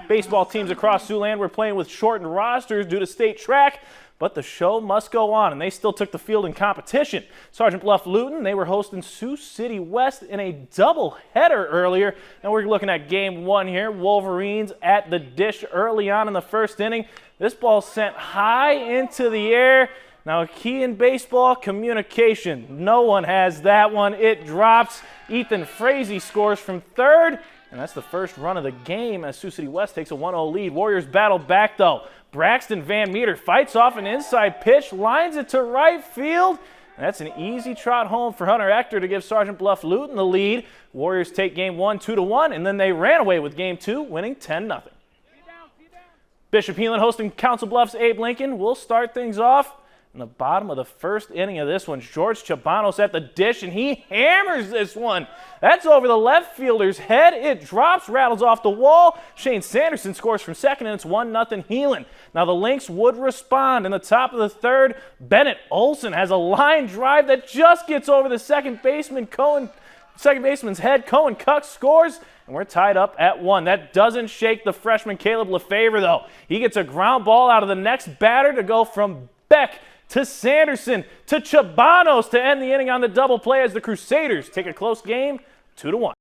Baseball teams across Siouxland were playing with shortened rosters due to state track, but the show must go on, and they still took the field in competition. Sergeant Bluff-Luton, they were hosting Sioux City West in a doubleheader earlier. Now we're looking at game one here. Wolverines at the dish early on in the first inning. This ball sent high into the air. Now, a key in baseball, communication. No one has that one. It drops. Ethan Frazee scores from third, and that's the first run of the game as Sioux City West takes a 1-0 lead. Warriors battle back, though. Braxton Van Meter fights off an inside pitch, lines it to right field, and that's an easy trot home for Hunter Ector to give Sergeant Bluff-Luton the lead. Warriors take game one 2-1, and then they ran away with game two, winning 10-0. Bishop Heelan hosting Council Bluffs' Abe Lincoln. We'll start things off in the bottom of the first inning of this one. George Chabanos at the dish, and he hammers this one. That's over the left fielder's head. It drops, rattles off the wall. Shane Sanderson scores from second, and it's 1-0 Heelan. Now the Lynx would respond in the top of the third. Bennett Olson has a line drive that just gets over the second baseman's head. Cohen Cuck scores, and we're tied up at 1. That doesn't shake the freshman Caleb Lefevre, though. He gets a ground ball out of the next batter to go from Beck to Sanderson to Chabanos to end the inning on the double play as the Crusaders take a close game 2-1.